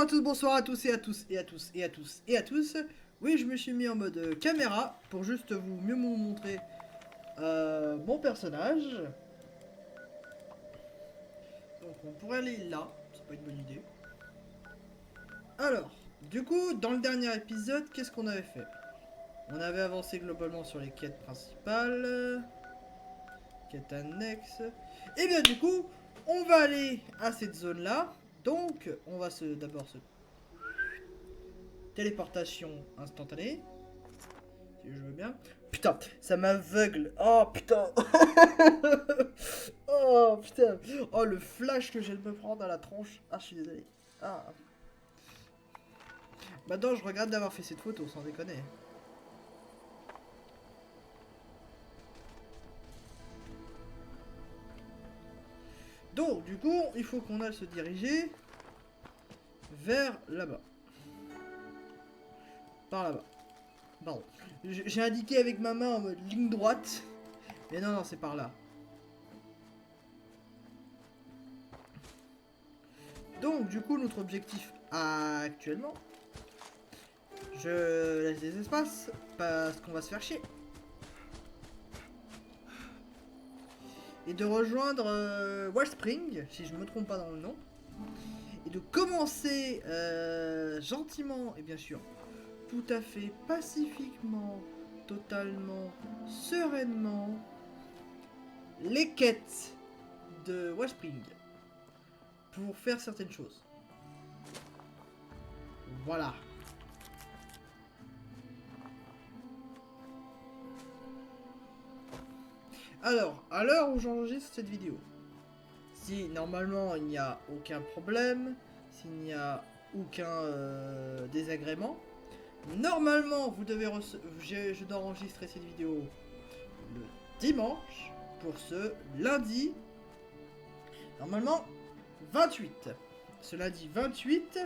à tous, bonsoir à tous et à tous et à tous et à tous et à tous. Oui, je me suis mis en mode caméra pour juste mieux vous montrer mon personnage. Donc on pourrait aller là, c'est pas une bonne idée. Alors, du coup, dans le dernier épisode, qu'est-ce qu'on avait fait? On avait avancé globalement sur les quêtes principales, quêtes annexes. Et bien du coup, on va aller à cette zone-là. Donc, on va d'abord se téléportation instantanée. Si je veux bien. Putain, ça m'aveugle. Oh putain. Oh putain. Oh le flash que je viens de me prendre à la tronche. Ah, je suis désolé. Ah. Maintenant, je regrette d'avoir fait cette photo, sans déconner. Donc, du coup, il faut qu'on aille se diriger vers là-bas. Par là-bas. Pardon. J'ai indiqué avec ma main en mode ligne droite. Mais non, non, c'est par là. Donc, du coup, notre objectif actuellement, je laisse des espaces parce qu'on va se faire chier. Et de rejoindre Wellspring, si je me trompe pas dans le nom. Et de commencer gentiment et bien sûr tout à fait pacifiquement, totalement, sereinement, les quêtes de Wellspring pour faire certaines choses. Voilà. Alors, à l'heure où j'enregistre cette vidéo, si normalement il n'y a aucun problème, s'il n'y a aucun désagrément, normalement vous devez je dois enregistrer cette vidéo le dimanche pour ce lundi, normalement 28. Ce lundi 28,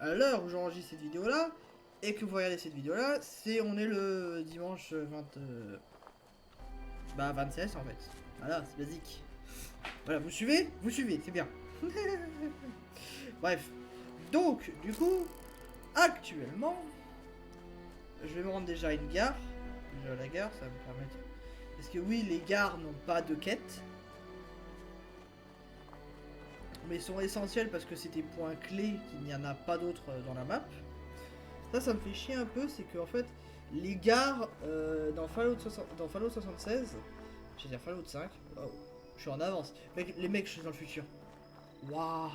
à l'heure où j'enregistre cette vidéo là, et que vous regardez cette vidéo là, on est le dimanche 26 en fait. Voilà, c'est basique. Voilà, vous suivez, c'est bien. Bref. Donc, du coup, actuellement, je vais me rendre déjà à une gare. Déjà à la gare, ça va me permettre. Parce que oui, les gares n'ont pas de quête. Mais sont essentiels parce que c'est des points clés qu'il n'y en a pas d'autres dans la map. Ça me fait chier un peu, c'est que en fait, les gares dans Fallout 76, je vais dire Fallout 5, oh, je suis en avance. Les mecs, je suis dans le futur. Waouh,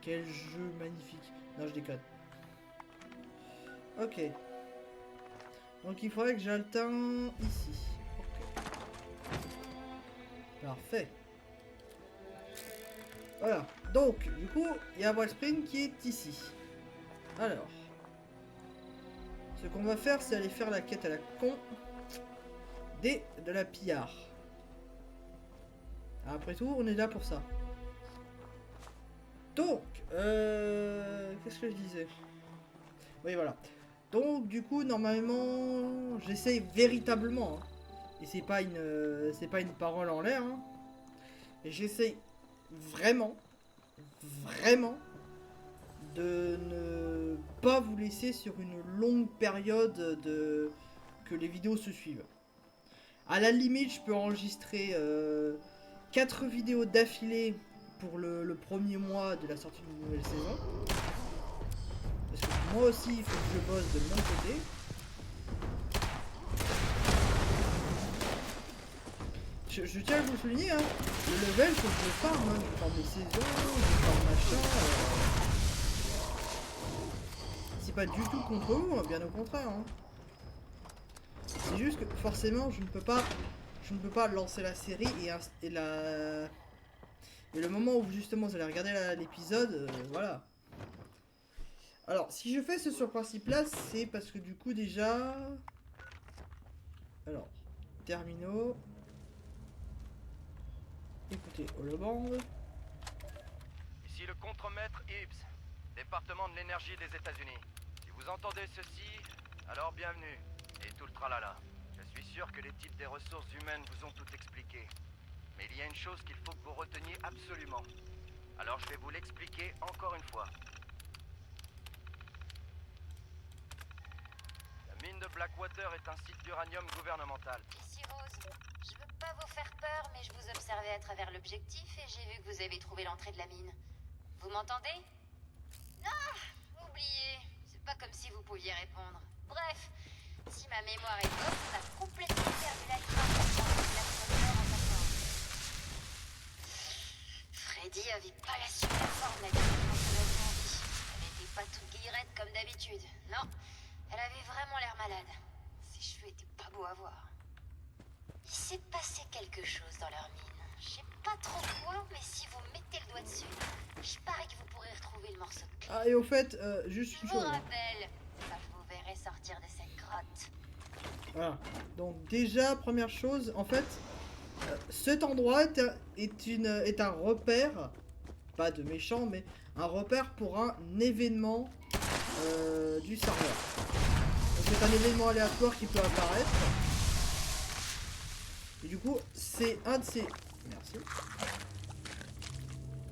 quel jeu magnifique. Non, je déconne. Ok. Donc il faudrait que j'alterne ici. Okay. Parfait. Voilà. Donc, du coup, il y a Wellspring qui est ici. Alors. Ce qu'on va faire, c'est aller faire la quête à la con de la pillard. Après tout, on est là pour ça. Donc, qu'est-ce que je disais? Oui, voilà. Donc, du coup, normalement, j'essaye véritablement, hein, et c'est pas une parole en l'air, hein, et j'essaye vraiment de ne pas vous laisser sur une longue période que les vidéos se suivent. À la limite, je peux enregistrer 4 vidéos d'affilée pour le premier mois de la sortie d'une nouvelle saison. Parce que moi aussi, il faut que je bosse de mon côté. Je tiens à vous souligner, hein, le level, faut que je le farm, hein, je farm les saisons, je farm machin. C'est pas du tout contre vous, bien au contraire. Hein. C'est juste que forcément, je ne peux pas lancer la série et le moment où justement vous allez regarder l'épisode, voilà. Alors, si je fais ce sur principe là, c'est parce que du coup déjà... Alors, terminaux. Écoutez, holoband. Ici le contremaître Hibbs, département de l'énergie des États-Unis. Si vous entendez ceci, alors bienvenue, et tout le tralala. Je suis sûr que les types des ressources humaines vous ont tout expliqué. Mais il y a une chose qu'il faut que vous reteniez absolument. Alors je vais vous l'expliquer encore une fois. La mine de Blackwater est un site d'uranium gouvernemental. Ici Rose, je veux pas vous faire peur, mais je vous observais à travers l'objectif et j'ai vu que vous avez trouvé l'entrée de la mine. Vous m'entendez? Non, oubliez, c'est pas comme si vous pouviez répondre. Bref, si ma mémoire est bonne, on a complètement perdu la trace de Blackwater en passant. Freddy avait pas la super forme la dernière fois qu'on l'a vu en vie. Elle était pas toute guillerette comme d'habitude. Non, elle avait vraiment l'air malade. Ses cheveux étaient pas beaux à voir. Il s'est passé quelque chose dans leur mine. Je sais pas trop quoi, mais si vous mettez le doigt dessus, je parie que vous pourrez retrouver le morceau de clé. Ah, et au fait, juste Je une vous chose. rappelle, quand je vous verrai sortir de cette grotte. Voilà. Donc déjà, première chose, en fait, cet endroit est un repère, pas de méchant, mais un repère pour un événement du serveur. Donc, c'est un événement aléatoire qui peut apparaître. Et du coup, c'est un de ces... Merci.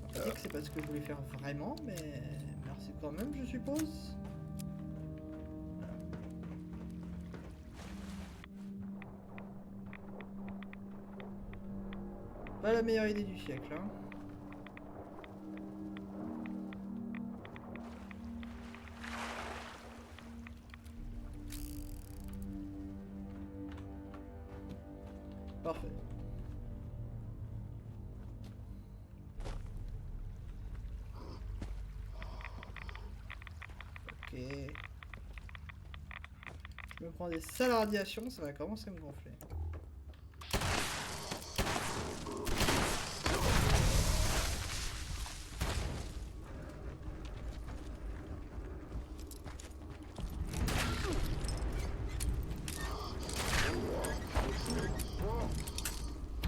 On va dire que c'est pas ce que je voulais faire vraiment, mais merci quand même, je suppose. Pas la meilleure idée du siècle, hein. Parfait. Ok. Je me prends des sales radiations, ça va commencer à me gonfler.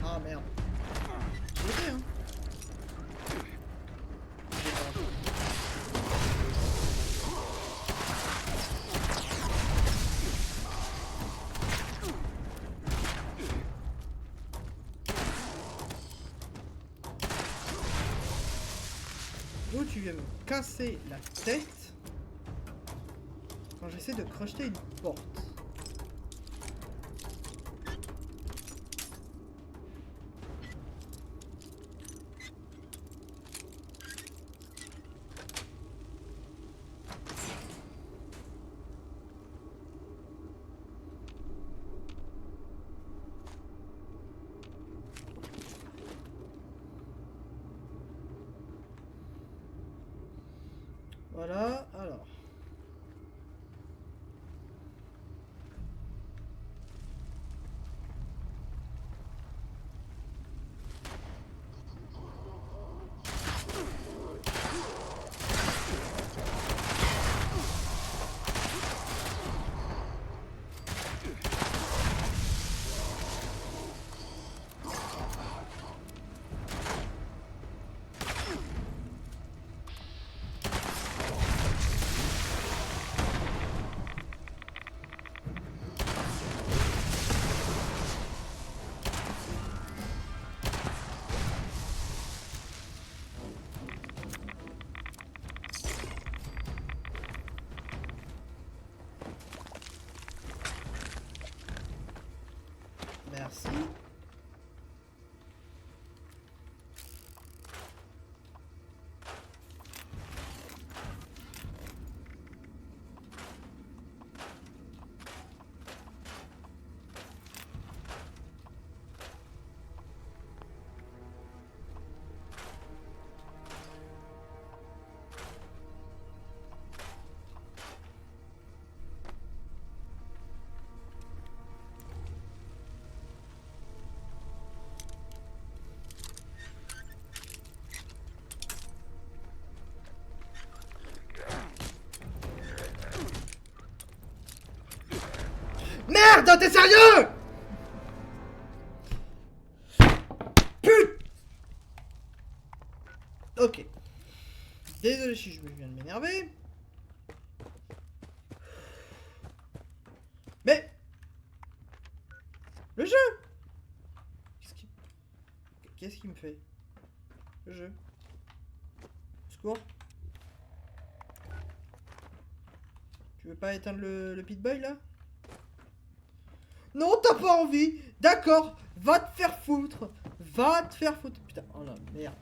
Ah merde. J'ai été, hein. J'ai pas. D'où tu viens me casser la tête quand j'essaie de crocheter une porte. Voilà, alors. Merci. Merde, t'es sérieux? Putain. Ok. Désolé si je viens de m'énerver. Mais... Le jeu. Qu'est-ce qui me fait? Le jeu. secours. Tu veux pas éteindre le pit-boy là? Non, t'as pas envie. D'accord, va te faire foutre. Va te faire foutre. Putain, oh la merde.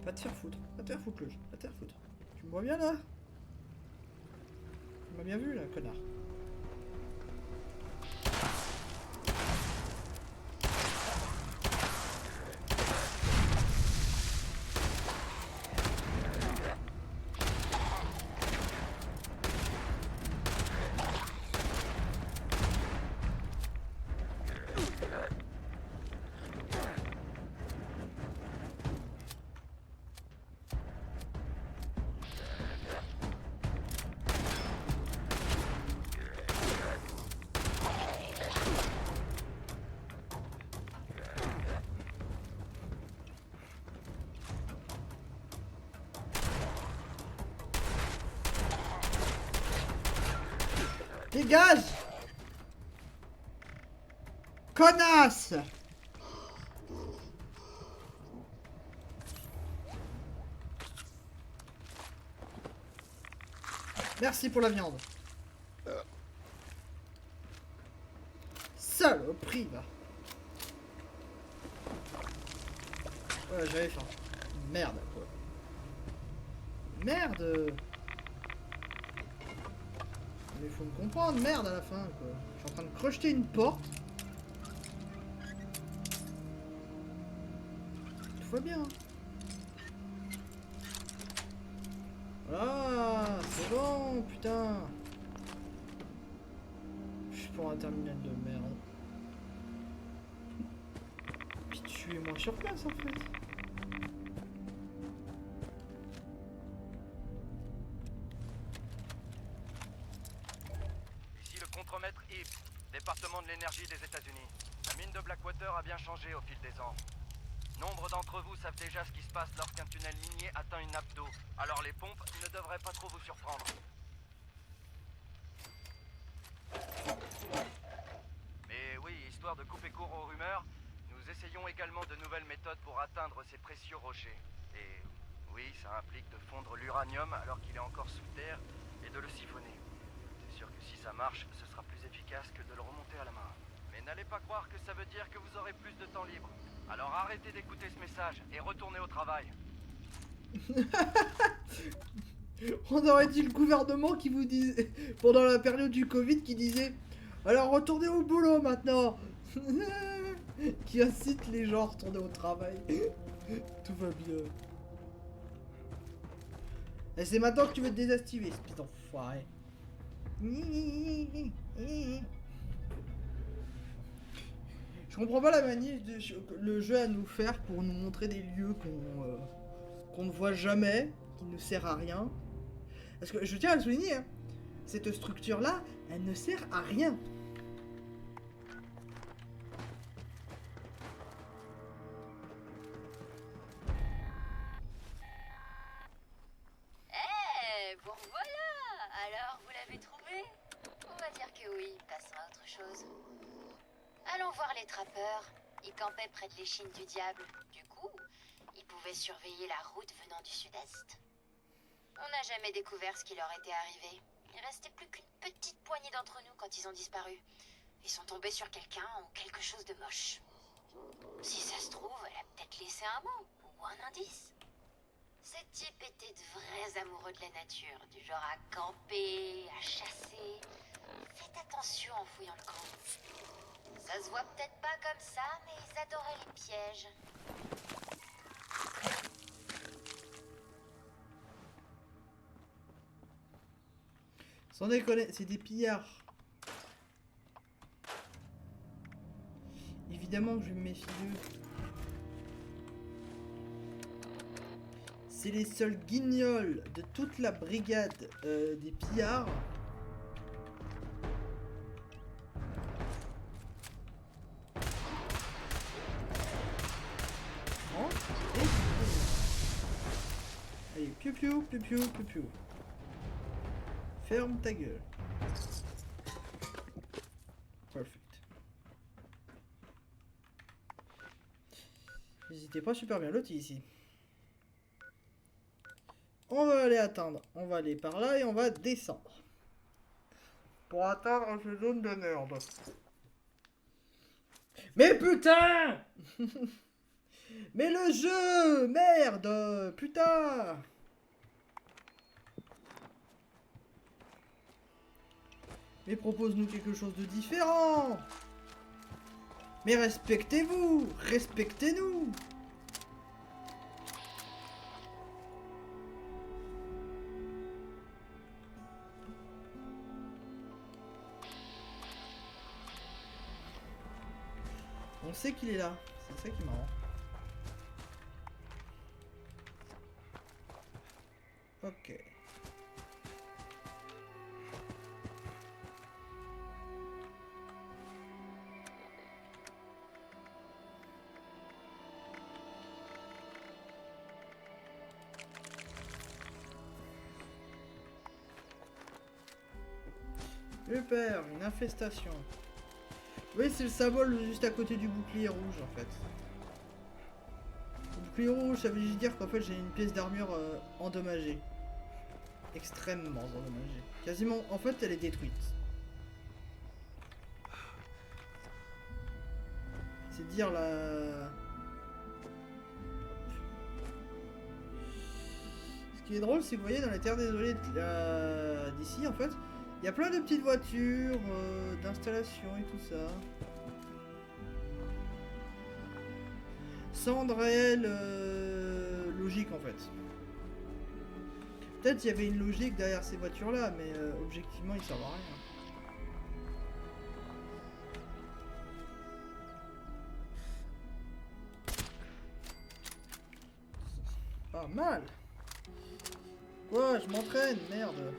Va te faire foutre. Va te faire foutre, le jeu. Va te faire foutre. Tu me vois bien là? Tu m'as bien vu là, connard. Dégage! Connasse! Merci pour la viande. Saloperie, va. Ouais, j'avais faim. Merde, quoi. Merde! Mais faut me comprendre, merde à la fin, quoi. Je suis en train de crocheter une porte. Tout va bien. Voilà, c'est bon, putain. Je suis pour un terminal de merde. Puis tuez-moi sur place, en fait. Contremaître Hibbs, département de l'énergie des États-Unis. La mine de Blackwater a bien changé au fil des ans. Nombre d'entre vous savent déjà ce qui se passe lorsqu'un tunnel minier atteint une nappe d'eau, alors les pompes ne devraient pas trop vous surprendre. Mais oui, histoire de couper court aux rumeurs, nous essayons également de nouvelles méthodes pour atteindre ces précieux rochers. Et oui, ça implique de fondre l'uranium alors qu'il est encore sous terre et de le siphonner. Sûr que si ça marche, ce sera plus efficace que de le remonter à la main. Mais n'allez pas croire que ça veut dire que vous aurez plus de temps libre. Alors arrêtez d'écouter ce message et retournez au travail. On aurait dit le gouvernement qui vous disait, pendant la période du Covid, qui disait alors retournez au boulot maintenant. Qui incite les gens à retourner au travail. Tout va bien. Et c'est maintenant que tu veux te désactiver, ce petit enfoiré. Je comprends pas la manie de le jeu à nous faire pour nous montrer des lieux qu'on ne voit jamais, qui ne sert à rien. Parce que je tiens à le souligner, hein, cette structure-là, elle ne sert à rien. Vous revoilà! Alors, vous l'avez trouvé? On va dire que oui, passons à autre chose. Allons voir les trappeurs. Ils campaient près de l'échine du diable. Du coup, ils pouvaient surveiller la route venant du sud-est. On n'a jamais découvert ce qui leur était arrivé. Il restait plus qu'une petite poignée d'entre nous quand ils ont disparu. Ils sont tombés sur quelqu'un ou quelque chose de moche. Si ça se trouve, elle a peut-être laissé un mot ou un indice. Ces types étaient de vrais amoureux de la nature, du genre à camper, à chasser. Faites attention en fouillant le camp. Ça se voit peut-être pas comme ça, mais ils adoraient les pièges. Sans déconner, c'est des pillards. Évidemment que je vais me méfier d'eux. C'est les seuls guignols de toute la brigade des pillards. Allez, piou piou, piou piou, piou piou. Ferme ta gueule. Perfect. N'hésitez pas super bien loti ici. On va aller atteindre. On va aller par là et on va descendre. Pour atteindre cette zone de merde. Mais putain! Mais le jeu! Merde! Putain! Mais propose-nous quelque chose de différent! Mais respectez-vous! Respectez-nous! On sait qu'il est là. C'est ça qui est marrant. Ok. Super, une infestation. Oui, c'est le symbole juste à côté du bouclier rouge en fait. Le bouclier rouge, ça veut juste dire qu'en fait j'ai une pièce d'armure endommagée. Extrêmement endommagée. Quasiment, en fait elle est détruite. C'est dire la... Ce qui est drôle, c'est que vous voyez dans les terres désolées d'ici en fait, il y a plein de petites voitures, d'installation et tout ça. Sans de réelle logique en fait. Peut-être il y avait une logique derrière ces voitures là, mais objectivement ils servent à rien. Pas mal. Quoi, je m'entraîne, merde.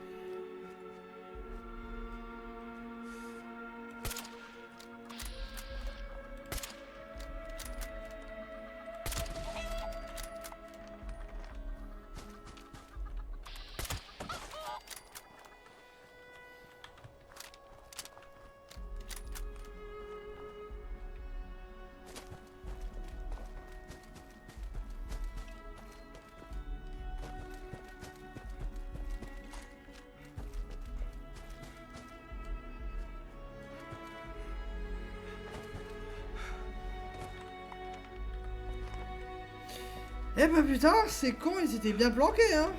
Eh ben putain, c'est con, ils étaient bien planqués, hein.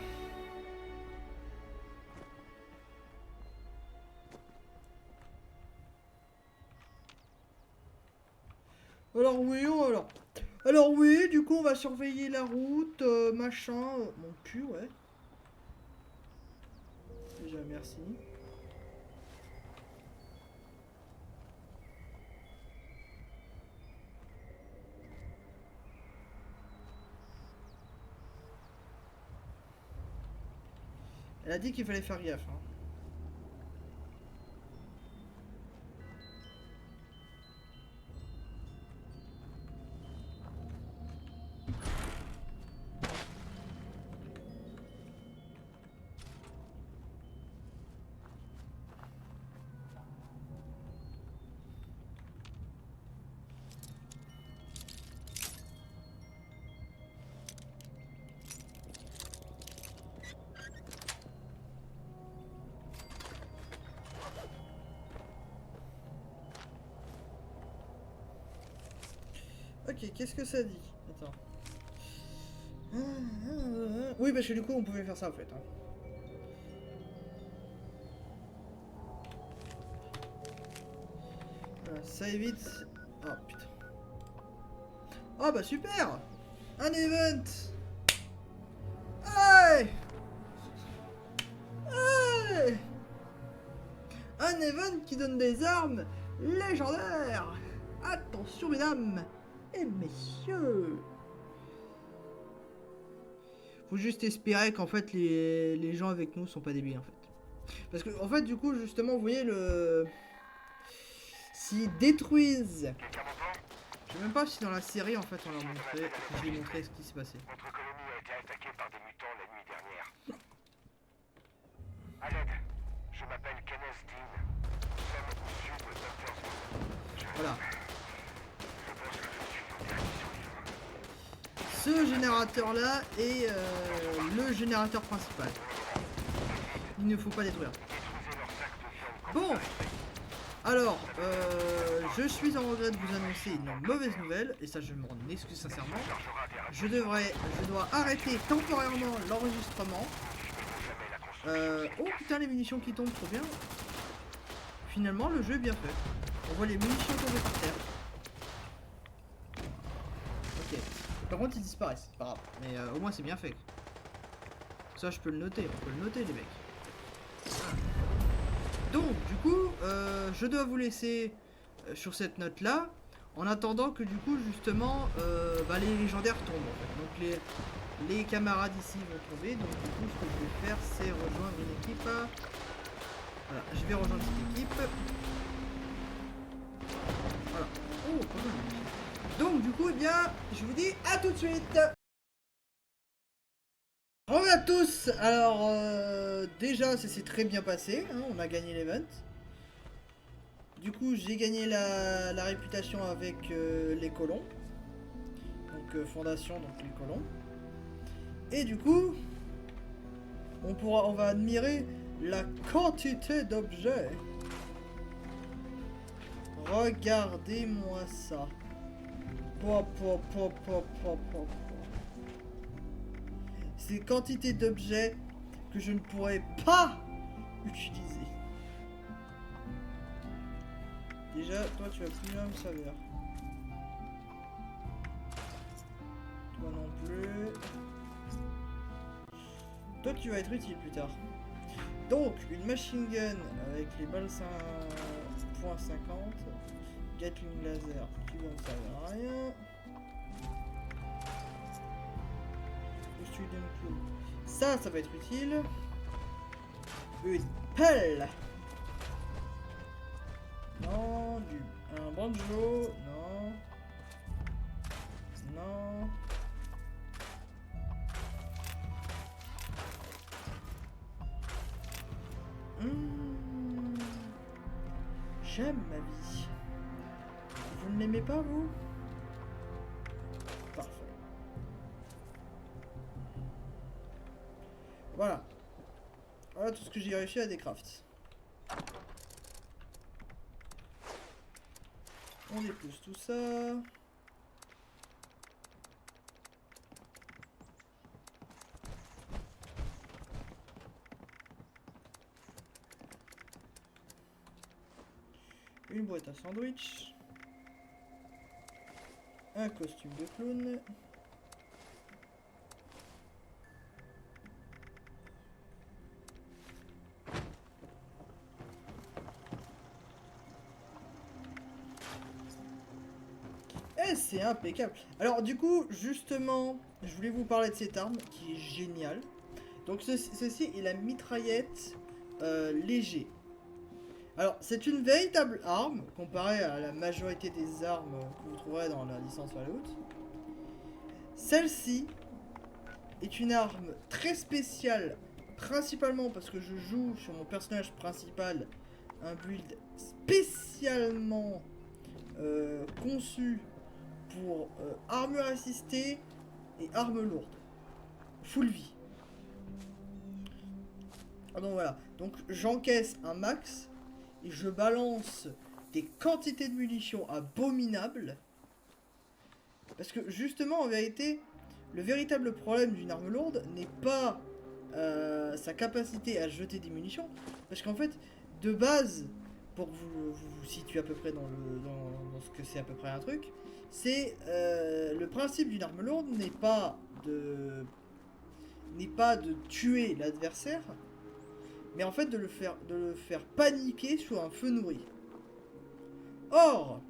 Alors oui, alors oui, du coup on va surveiller la route, machin, mon cul, ouais. Déjà merci. Elle a dit qu'il fallait faire gaffe, hein. Ok, qu'est-ce que ça dit? Attends. Oui, parce que du coup, on pouvait faire ça en fait. Hein. Voilà, ça évite... Oh putain. Oh bah super! Un event! Hey! Hey! Un event qui donne des armes légendaires! Attention mesdames et messieurs! Faut juste espérer qu'en fait les gens avec nous sont pas débiles en fait. Parce que en fait du coup justement vous voyez le... S'ils détruisent... Je sais même pas si dans la série en fait on leur montrait, je vais montrer ce qui s'est passé. Notre colonie a été attaquée par des mutants la nuit dernière. À l'aide. Je m'appelle Kenneth Dean. Nous sommes au sud de Doctorsville. Voilà. Je pense que je suis en direction livre. Ce générateur-là est le générateur principal. Il ne faut pas détruire. Détruisez leur sac de viande quand Bon, vous arrivez. alors, je suis en regret de vous annoncer une mauvaise nouvelle, et ça je m'en excuse sincèrement. Chargera des rapides. Je dois arrêter temporairement l'enregistrement. Oh putain, les munitions qui tombent, trop bien. Finalement, le jeu est bien fait. On voit les munitions tomber par terre. Ok. Par contre, ils disparaissent, c'est pas grave. Mais au moins, c'est bien fait. Ça, je peux le noter. On peut le noter, les mecs. Voilà. Donc, du coup, je dois vous laisser sur cette note-là. En attendant que, du coup, justement, les légendaires tombent. En fait. Donc, les camarades ici vont tomber. Donc, du coup, ce que je vais faire, c'est rejoindre une équipe. Voilà, je vais rejoindre cette équipe. Voilà. Oh, pas mal. Donc, du coup, eh bien, je vous dis à tout de suite. Bonjour à tous. Alors, déjà, ça s'est très bien passé. Hein, on a gagné l'event. Du coup, j'ai gagné la réputation avec les colons. Donc, fondation, donc les colons. Et du coup, on va admirer la quantité d'objets. Regardez-moi ça. C'est quantité d'objets que je ne pourrais pas utiliser. Déjà, toi tu vas plus bien me servir. Toi non plus. Toi tu vas être utile plus tard. Donc, une machine gun avec les balles 5.50. Gatling laser, tu vas me servir à rien. Student clou. Ça va être utile. Une pelle. Non, un banjo. Non. Non. J'aime ma vie. Vous ne l'aimez pas, vous? Parfait. Voilà. Voilà tout ce que j'ai réussi à décraft. On dépousse tout ça. Une boîte à sandwich. Un costume de clown. Et c'est impeccable. Alors du coup, justement, je voulais vous parler de cette arme qui est géniale. Donc ceci est la mitraillette léger. Alors, c'est une véritable arme, comparée à la majorité des armes que vous trouverez dans la licence Fallout. Celle-ci est une arme très spéciale, principalement parce que je joue sur mon personnage principal, un build spécialement conçu pour armure assistée et arme lourde. Full vie. Donc voilà, donc j'encaisse un max. Et je balance des quantités de munitions abominables. Parce que justement, en vérité, le véritable problème d'une arme lourde n'est pas sa capacité à jeter des munitions. Parce qu'en fait, de base, pour que vous situez à peu près dans ce que c'est à peu près un truc, c'est le principe d'une arme lourde n'est pas de tuer l'adversaire, mais en fait de le faire paniquer sous un feu nourri. Or,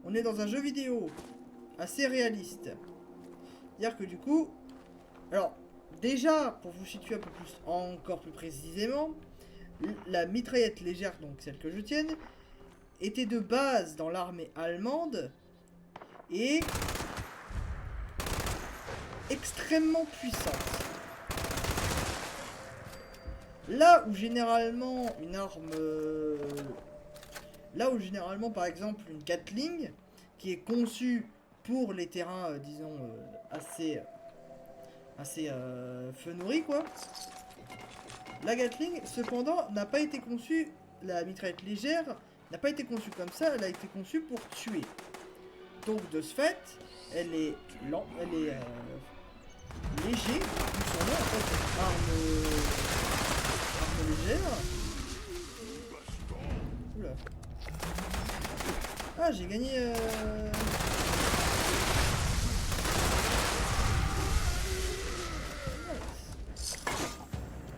on est dans un jeu vidéo assez réaliste. C'est-à-dire que du coup, alors déjà pour vous situer un peu plus, encore plus précisément, la mitraillette légère, donc celle que je tienne, était de base dans l'armée allemande et extrêmement puissante. Là où généralement une arme... là où généralement par exemple une Gatling qui est conçue pour les terrains, disons, assez feu nourri quoi. La Gatling cependant n'a pas été conçue, la mitraillette légère n'a pas été conçue comme ça, elle a été conçue pour tuer. Donc de ce fait, elle est lente, elle est léger, d'où son nom en fait, arme légère. Oula. Ah, j'ai gagné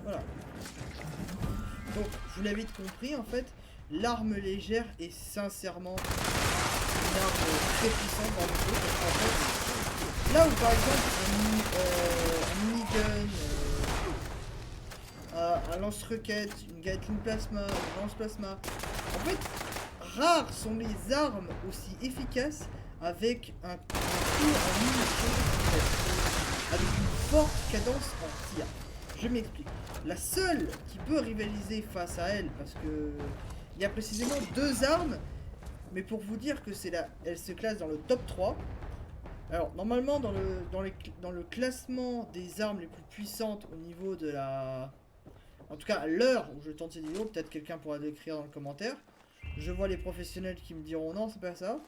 voilà. Donc, vous l'avez compris, en fait, l'arme légère est sincèrement une arme très puissante dans le jeu. En fait, là où par exemple un minigun, un lance-roquette, une Gatling plasma, un lance-plasma, en fait, rares sont les armes aussi efficaces avec un tir en munitions avec une forte cadence en tir. Je m'explique. La seule qui peut rivaliser face à elle, parce que il y a précisément deux armes, mais pour vous dire que c'est elle se classe dans le top 3. Alors normalement dans le classement des armes les plus puissantes au niveau de la... En tout cas à l'heure où je tourne cette vidéo, peut-être quelqu'un pourra l'écrire dans le commentaire. Je vois les professionnels qui me diront non, c'est pas ça.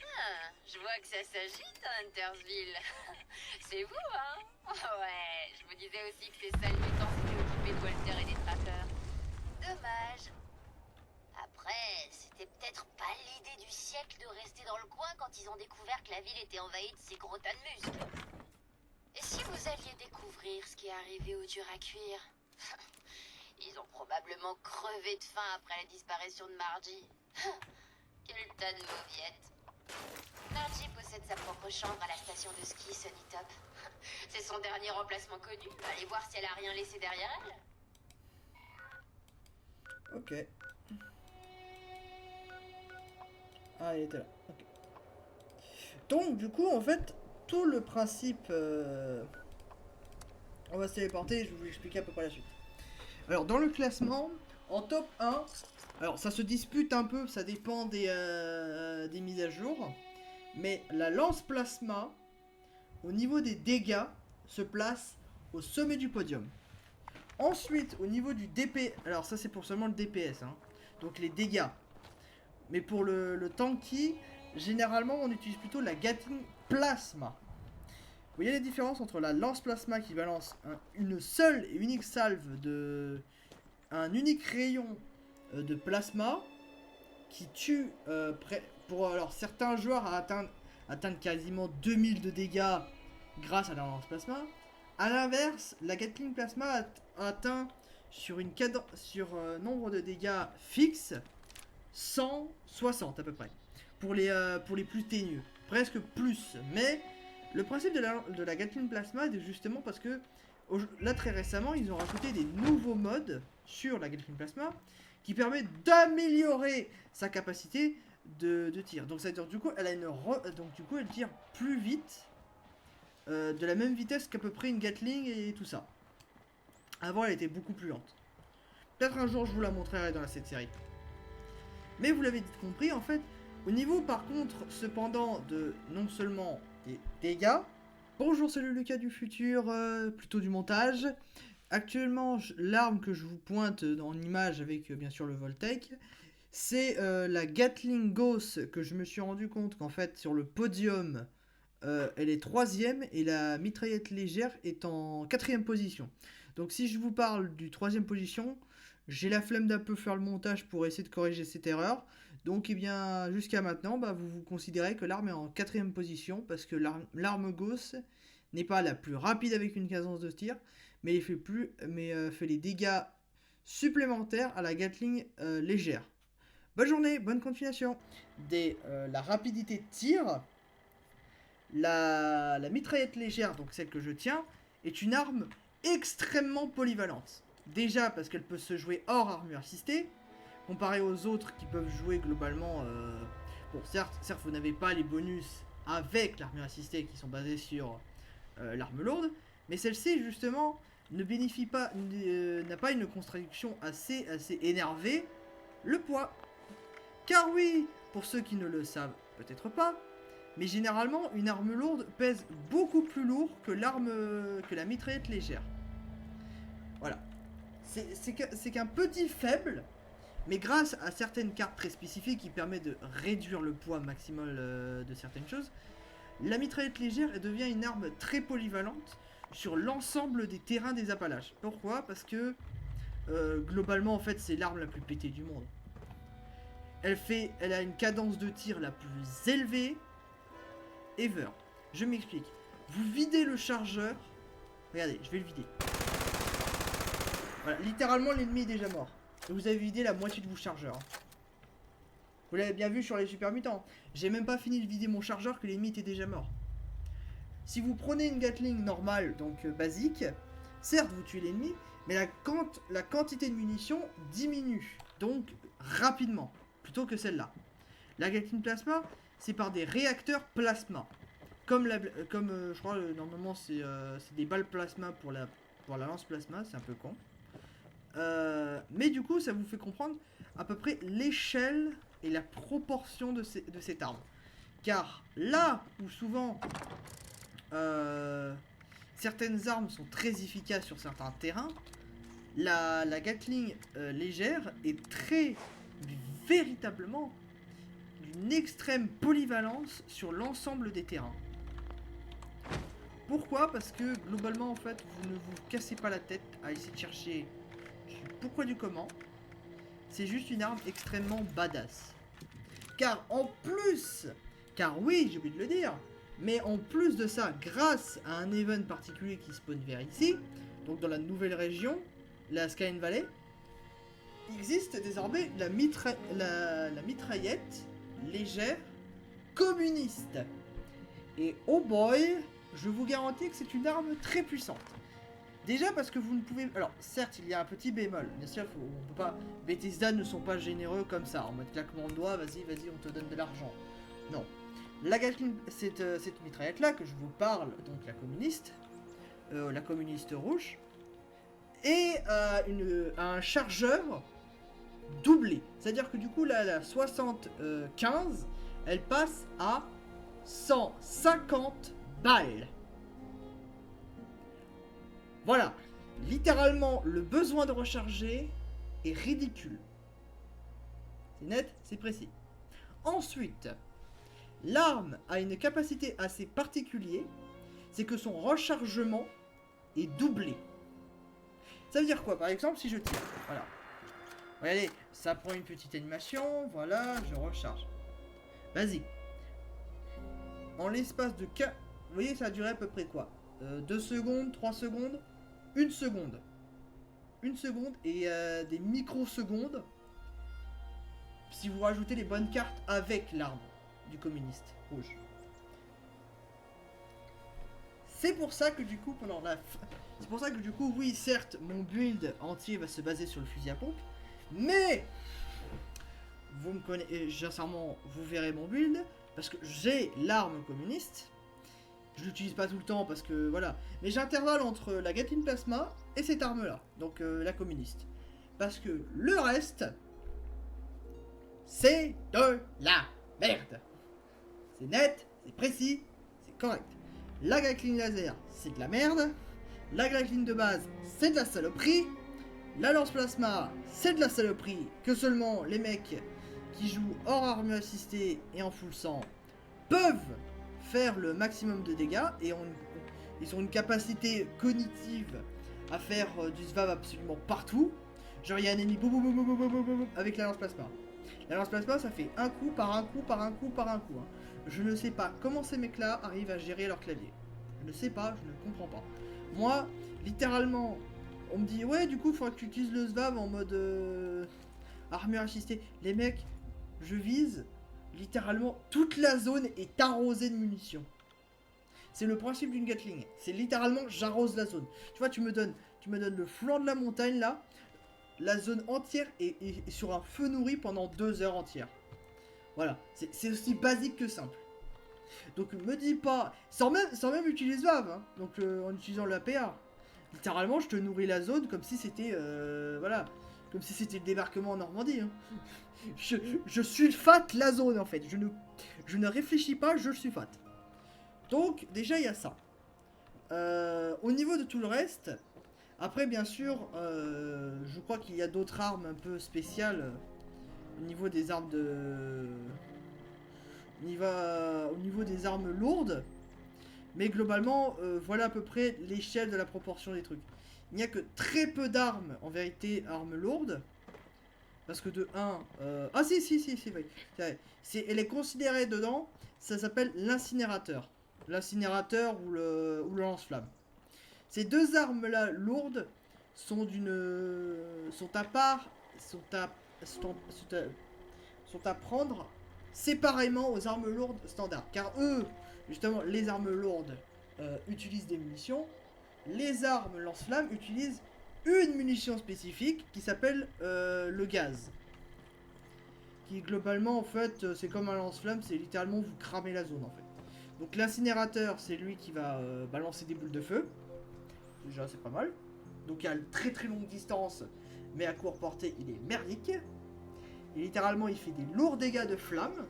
Ah, je vois que ça s'agite à Huntersville. C'est vous, hein? Ouais, je me disais aussi que ces sales mutants s'étaient occupés de Walter et des trappeurs. Dommage. Après, c'était peut-être pas l'idée du siècle de rester dans le coin quand ils ont découvert que la ville était envahie de ces gros tas de muscles. Et si vous alliez découvrir ce qui est arrivé aux durs à cuire? Ils ont probablement crevé de faim après la disparition de Margie. Quel tas de mauviettes. Margie possède sa propre chambre à la station de ski Sunnytop. C'est son dernier emplacement connu. Allez voir si elle a rien laissé derrière elle. Ok. Ah, il était là. Ok. Donc, du coup, en fait, tout le principe... On va se téléporter et je vais vous expliquer à peu près la suite. Alors, dans le classement, en top 1, alors ça se dispute un peu, ça dépend des mises à jour. Mais la lance plasma, au niveau des dégâts, se place au sommet du podium. Ensuite, au niveau du DP, alors ça c'est pour seulement le DPS, hein, donc les dégâts. Mais pour le tanky, généralement on utilise plutôt la Gatling plasma. Vous voyez la différence entre la lance plasma qui balance une seule et unique salve de... un unique rayon de plasma qui tue pour alors certains joueurs à atteindre quasiment 2000 de dégâts grâce à la lance plasma. A l'inverse, la Gatling plasma atteint sur une nombre de dégâts fixe 160 à peu près pour les plus teigneux, presque plus. Mais le principe de la Gatling plasma est justement parce que là très récemment ils ont rajouté des nouveaux modes sur la Gatling plasma qui permet d'améliorer sa capacité de tir. Donc ça veut dire du coup elle a donc du coup elle tire plus vite, de la même vitesse qu'à peu près une Gatling et tout ça. Avant elle était beaucoup plus lente. Peut-être un jour je vous la montrerai dans cette série. Mais vous l'avez compris en fait, au niveau par contre cependant de non seulement des dégâts. Bonjour, c'est le Lucas du futur, plutôt du montage. Actuellement, l'arme que je vous pointe en image avec bien sûr le Voltec, c'est la Gatling Ghost que je me suis rendu compte qu'en fait sur le podium, elle est 3ème et la mitraillette légère est en 4ème position. Donc si je vous parle du 3ème position, j'ai la flemme d'un peu faire le montage pour essayer de corriger cette erreur. Donc, eh bien, jusqu'à maintenant, vous considérez que l'arme est en 4ème position parce que l'arme Gauss n'est pas la plus rapide avec une cadence de tir, mais fait les dégâts supplémentaires à la Gatling légère. Bonne journée, bonne continuation. La rapidité de tir, la mitraillette légère, donc celle que je tiens, est une arme extrêmement polyvalente. Déjà parce qu'elle peut se jouer hors armure assistée, comparé aux autres qui peuvent jouer globalement... bon, certes, vous n'avez pas les bonus avec l'armure assistée qui sont basés sur l'arme lourde, Mais celle-ci, justement, ne bénéficie pas, n'a pas une construction assez énervée, le poids. Car oui, pour ceux qui ne le savent peut-être pas, mais généralement, une arme lourde pèse beaucoup plus lourd que la mitraillette légère. Voilà. C'est qu'un petit faible, mais grâce à certaines cartes très spécifiques qui permettent de réduire le poids maximal de certaines choses, la mitraillette légère elle devient une arme très polyvalente sur l'ensemble des terrains des Appalaches. Pourquoi? Parce que globalement, en fait, c'est l'arme la plus pétée du monde. Elle a une cadence de tir la plus élevée ever. Je m'explique. Vous videz le chargeur. Regardez, je vais le vider. Voilà, littéralement, l'ennemi est déjà mort. Et vous avez vidé la moitié de vos chargeurs. Vous l'avez bien vu sur les super mutants. J'ai même pas fini de vider mon chargeur que l'ennemi était déjà mort. Si vous prenez une Gatling normale, donc basique, certes vous tuez l'ennemi, mais la quantité de munitions diminue. Donc rapidement, plutôt que celle-là. La Gatling Plasma, c'est par des réacteurs plasma. Comme je crois, normalement c'est des balles plasma pour la lance plasma, c'est un peu con. Mais du coup, ça vous fait comprendre à peu près l'échelle et la proportion de cette arme. Car là où souvent certaines armes sont très efficaces sur certains terrains, la Gatling légère est véritablement d'une extrême polyvalence sur l'ensemble des terrains. Pourquoi? Parce que globalement en fait vous ne vous cassez pas la tête à essayer de chercher du pourquoi du comment. C'est juste une arme extrêmement badass. Car oui, j'ai oublié de le dire, mais en plus de ça, grâce à un event particulier qui spawn vers ici, donc dans la nouvelle région, la Skyline Valley, il existe désormais la mitraillette légère communiste. Et oh boy, je vous garantis que c'est une arme très puissante. Déjà parce que vous ne pouvez... Alors certes il y a un petit bémol, bien sûr on peut pas... Bethesda ne sont pas généreux comme ça, en mode claquement de doigts, vas-y on te donne de l'argent. Non. La Gatling, cette mitraillette là que je vous parle, donc la communiste rouge, et un chargeur doublé. C'est-à-dire que du coup là, la 75, elle passe à 150 balles. Voilà, littéralement, le besoin de recharger est ridicule. C'est net, c'est précis. Ensuite, l'arme a une capacité assez particulière, c'est que son rechargement est doublé. Ça veut dire quoi? Par exemple, si je tire, voilà. Regardez, ça prend une petite animation, voilà, je recharge. Vas-y. En l'espace de... Vous voyez, ça a duré à peu près quoi? 2 secondes, 3 secondes, 1 seconde. 1 seconde et des microsecondes si vous rajoutez les bonnes cartes avec l'arme du communiste rouge. C'est pour ça que du coup, c'est pour ça que du coup, oui, certes, mon build entier va se baser sur le fusil à pompe, mais vous me connaissez, sincèrement, vous verrez mon build parce que j'ai l'arme communiste. Je l'utilise pas tout le temps parce que voilà. Mais j'intervalle entre la Gatling Plasma et cette arme là. Donc la communiste. Parce que le reste, c'est de la merde. C'est net, c'est précis, c'est correct. La Gatling laser, c'est de la merde. La Gatling de base, c'est de la saloperie. La lance plasma, c'est de la saloperie. Que seulement les mecs qui jouent hors armure assistée et en full sang peuvent faire le maximum de dégâts et ils ont une capacité cognitive à faire du SVAV absolument partout. Genre il y a un ennemi boum, boum, boum, boum, boum, boum, boum, avec la lance plasma. La lance plasma ça fait un coup par un coup par un coup par un coup. Hein. Je ne sais pas comment ces mecs là arrivent à gérer leur clavier. Je ne sais pas, je ne comprends pas. Moi, littéralement, on me dit ouais du coup il faudra que tu utilises le SVAV en mode armure assistée. Les mecs, je vise. Littéralement, toute la zone est arrosée de munitions. C'est le principe d'une Gatling. C'est littéralement, j'arrose la zone. Tu vois, tu me donnes le flanc de la montagne, là. La zone entière est sur un feu nourri pendant 2 heures entières. Voilà. C'est aussi basique que simple. Donc me dis pas, sans même utiliser Valve, hein, donc en utilisant l'APA. Littéralement, je te nourris la zone comme si c'était, voilà, comme si c'était le débarquement en Normandie. Hein. Je sulfate la zone en fait, je ne réfléchis pas, je sulfate. Donc déjà il y a ça. Au niveau de tout le reste, après bien sûr, je crois qu'il y a d'autres armes un peu spéciales au niveau des armes de... au niveau des armes lourdes. Mais globalement, voilà à peu près l'échelle de la proportion des trucs. Il n'y a que très peu d'armes, en vérité, armes lourdes. Parce que de 1... Ah si, oui. Elle est considérée dedans, ça s'appelle l'incinérateur. L'incinérateur ou le lance-flamme. Ces deux armes-là, lourdes, sont à part... sont à prendre séparément aux armes lourdes standards. Car eux, justement, les armes lourdes utilisent des munitions. Les armes lance-flammes utilisent une munition spécifique qui s'appelle le gaz. Qui globalement, en fait, c'est comme un lance-flamme, c'est littéralement vous cramez la zone en fait. Donc l'incinérateur, c'est lui qui va balancer des boules de feu. Déjà, c'est pas mal. Donc il y a une très très longue distance, mais à courte portée, il est merdique. Et littéralement, il fait des lourds dégâts de flammes.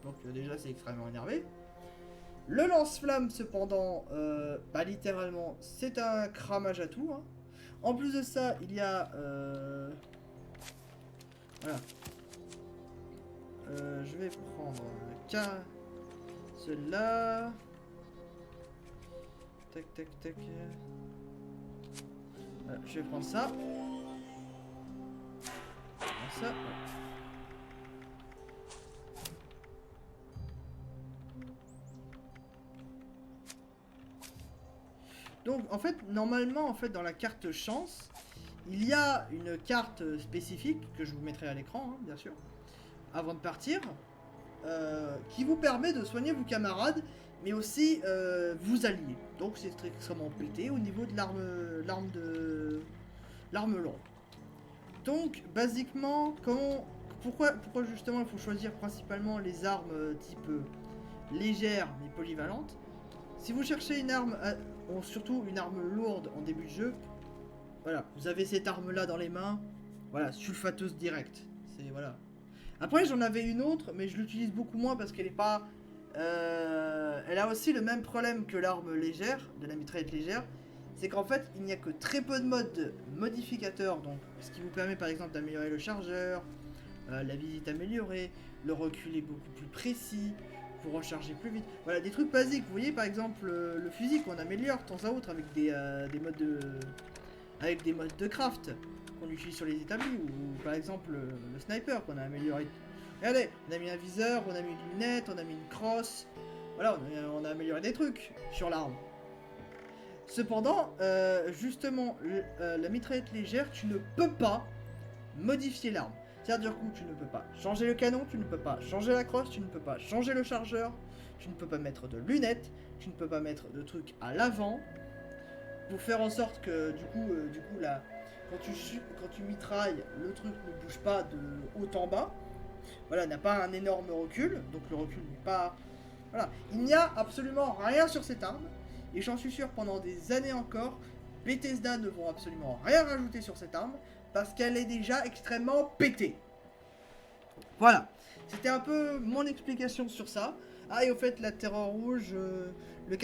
Donc déjà, c'est extrêmement énervé. Le lance-flamme, cependant, littéralement, c'est un cramage à tout. Hein. En plus de ça, il y a... voilà. Je vais prendre celui-là. Tac, tac, tac. Voilà, je vais prendre ça. Ça. Ouais. Donc en fait, normalement, en fait, dans la carte chance, il y a une carte spécifique que je vous mettrai à l'écran, hein, bien sûr, avant de partir, qui vous permet de soigner vos camarades, mais aussi vous allier. Donc c'est extrêmement pété au niveau de l'arme lourde. Donc basiquement, pourquoi justement il faut choisir principalement les armes type légères mais polyvalentes. Si vous cherchez une arme, surtout une arme lourde en début de jeu, voilà, vous avez cette arme là dans les mains, voilà, sulfateuse directe. C'est voilà. Après j'en avais une autre, mais je l'utilise beaucoup moins parce qu'elle est pas, elle a aussi le même problème que l'arme légère, de la mitraillette légère, c'est qu'en fait il n'y a que très peu de modes modificateurs, donc ce qui vous permet par exemple d'améliorer le chargeur, la visite améliorée, le recul est beaucoup plus précis. Pour recharger plus vite. Voilà, des trucs basiques. Vous voyez par exemple le fusil qu'on améliore de temps à autre avec des modes de craft qu'on utilise sur les établis, ou par exemple le sniper qu'on a amélioré. Regardez, on a mis un viseur, on a mis une lunette, on a mis une crosse. Voilà, on a amélioré des trucs sur l'arme. Cependant, justement, la mitraillette légère, tu ne peux pas modifier l'arme. C'est-à-dire du coup, tu ne peux pas changer le canon, tu ne peux pas changer la crosse, tu ne peux pas changer le chargeur, tu ne peux pas mettre de lunettes, tu ne peux pas mettre de trucs à l'avant, pour faire en sorte que du coup là, quand tu mitrailles, le truc ne bouge pas de haut en bas. Voilà, n'a pas un énorme recul, donc le recul n'est pas... Voilà, il n'y a absolument rien sur cette arme, et j'en suis sûr pendant des années encore, Bethesda ne vont absolument rien rajouter sur cette arme, parce qu'elle est déjà extrêmement pétée. Voilà, c'était un peu mon explication sur ça. Ah, et au fait, la terreur rouge, le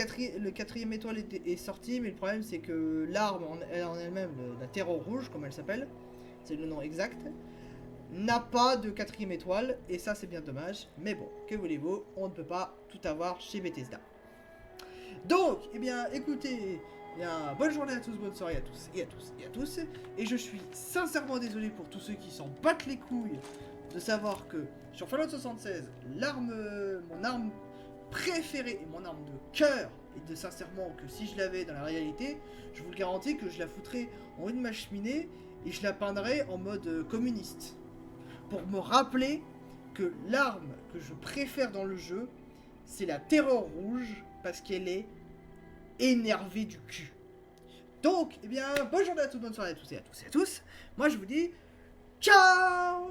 quatrième étoile est sorti, mais le problème c'est que l'arme en elle-même, la terreur rouge, comme elle s'appelle, c'est le nom exact, n'a pas de quatrième étoile, et ça c'est bien dommage. Mais bon, que voulez-vous, on ne peut pas tout avoir chez Bethesda. Donc, eh bien, écoutez... Bien, bonne journée à tous, bonne soirée à tous et à tous et à tous. Et je suis sincèrement désolé pour tous ceux qui s'en battent les couilles de savoir que sur Fallout 76, mon arme préférée et mon arme de cœur, et de sincèrement que si je l'avais dans la réalité, je vous le garantis que je la foutrais en haut de ma cheminée et je la peindrais en mode communiste. Pour me rappeler que l'arme que je préfère dans le jeu, c'est la terreur rouge parce qu'elle est énervé du cul. Donc, eh bien, bonne journée à tous, bonne soirée à tous et à tous et à tous. Moi, je vous dis ciao.